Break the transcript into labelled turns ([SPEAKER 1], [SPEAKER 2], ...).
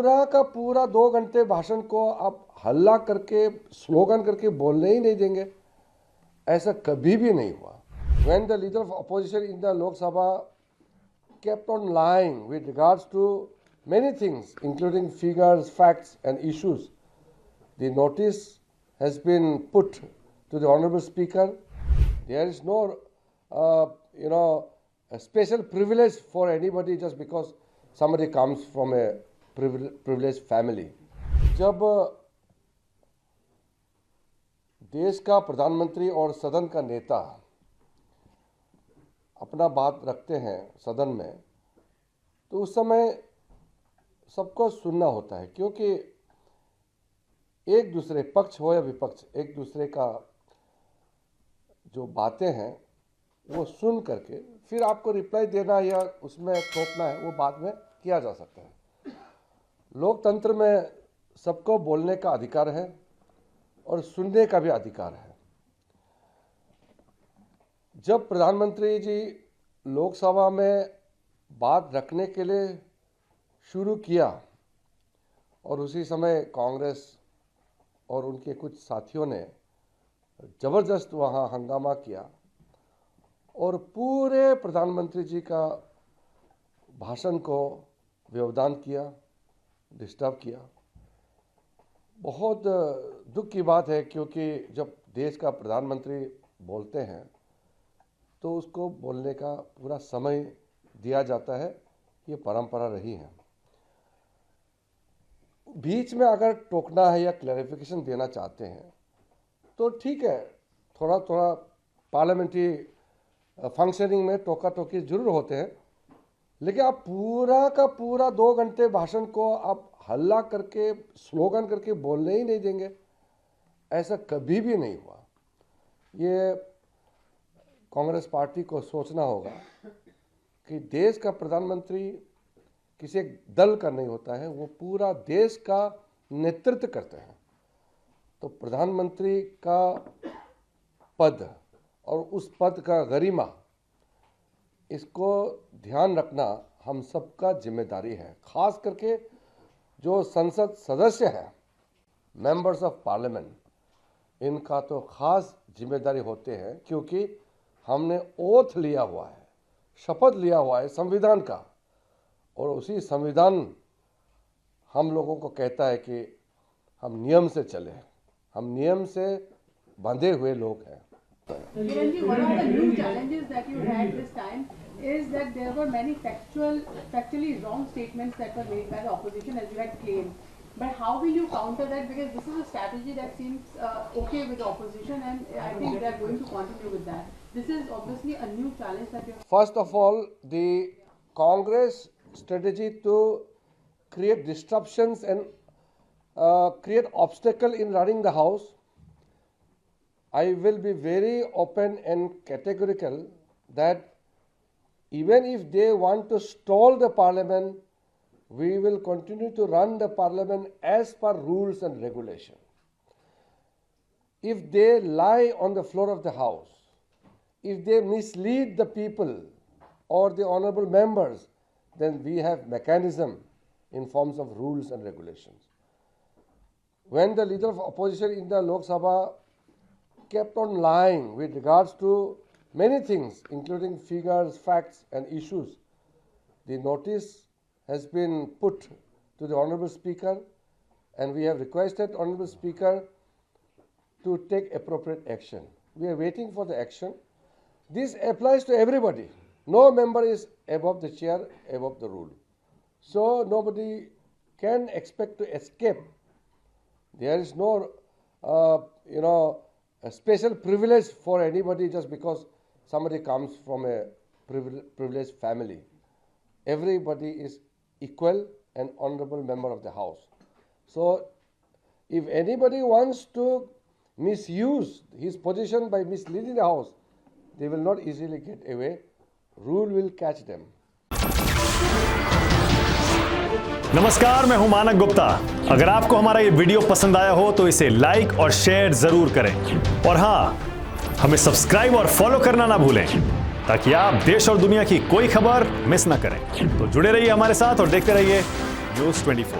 [SPEAKER 1] पूरा का पूरा 2 घंटे भाषण को आप हल्ला करके स्लोगन करके बोलने ही नहीं देंगे, ऐसा कभी भी नहीं हुआ. When the leader of opposition in the Lok Sabha kept on lying with regards to many things, including figures, facts and issues, the notice has been put to the Honorable Speaker. There is no, a special privilege for anybody just because somebody comes from a privileged family. जब देश का प्रधानमंत्री और सदन का नेता अपना बात रखते हैं सदन में, तो उस समय सबको सुनना होता है, क्योंकि एक दूसरे पक्ष हो या विपक्ष एक दूसरे का जो बातें हैं वो सुन करके फिर आपको रिप्लाई देना या उसमें टोकना है, वो बाद में किया जा सकता है. लोकतंत्र में सबको बोलने का अधिकार है और सुनने का भी अधिकार है. जब प्रधानमंत्री जी लोकसभा में बात रखने के लिए शुरू किया और उसी समय कांग्रेस और उनके कुछ साथियों ने ज़बरदस्त वहाँ हंगामा किया और पूरे प्रधानमंत्री जी का भाषण को व्यवधान किया, डिस्टर्ब किया. बहुत दुख की बात है, क्योंकि जब देश का प्रधानमंत्री बोलते हैं तो उसको बोलने का पूरा समय दिया जाता है, ये परंपरा रही है. बीच में अगर टोकना है या क्लैरिफिकेशन देना चाहते हैं तो ठीक है, थोड़ा थोड़ा पार्लियामेंट्री फंक्शनिंग में टोका टोकी जरूर होते हैं, लेकिन आप पूरा का पूरा 2 घंटे भाषण को आप हल्ला करके स्लोगन करके बोलने ही नहीं देंगे, ऐसा कभी भी नहीं हुआ. ये कांग्रेस पार्टी को सोचना होगा कि देश का प्रधानमंत्री किसी एक दल का नहीं होता है, वो पूरा देश का नेतृत्व करते हैं. तो प्रधानमंत्री का पद और उस पद का गरिमा, इसको ध्यान रखना हम सबका जिम्मेदारी है. खास करके जो संसद सदस्य हैं, मेंबर्स ऑफ पार्लियामेंट, इनका तो खास जिम्मेदारी होते हैं, क्योंकि हमने ओथ लिया हुआ है, शपथ लिया हुआ है संविधान का, और उसी संविधान हम लोगों को कहता है कि हम नियम से चलें, हम नियम से बंधे हुए लोग हैं.
[SPEAKER 2] One of the new challenges that you had this time is that there were many factually wrong statements that were made by the opposition, as you had claimed. But how will you counter that? Because this is a strategy that seems okay with the opposition, and I think they are going to continue with that. This is obviously a new challenge that you have.
[SPEAKER 1] First of all, the Congress strategy to create disruptions and create obstacle in running the house, I will be very open and categorical that even if they want to stall the parliament, we will continue to run the parliament as per rules and regulation. If they lie on the floor of the house, if they mislead the people or the honorable members, then we have mechanism in forms of rules and regulations. When the leader of opposition in the Lok Sabha kept on lying with regards to many things, including figures, facts and issues, the notice has been put to the Honorable Speaker, and we have requested Honorable Speaker to take appropriate action. We are waiting for the action. This applies to everybody. No member is above the chair, above the rule. So nobody can expect to escape. There is no, a special privilege for anybody just because somebody comes from a privileged family. Everybody is equal and honorable member of the house. So if anybody wants to misuse his position by misleading the house, they will not easily get away. Rule will catch them.
[SPEAKER 3] नमस्कार, मैं हूं मानक गुप्ता. अगर आपको हमारा ये video पसंद आया हो तो इसे लाइक और शेयर जरूर करें, और हां, हमें सब्सक्राइब और फॉलो करना ना भूलें ताकि आप देश और दुनिया की कोई खबर मिस ना करें. तो जुड़े रहिए हमारे साथ और देखते रहिए News 24.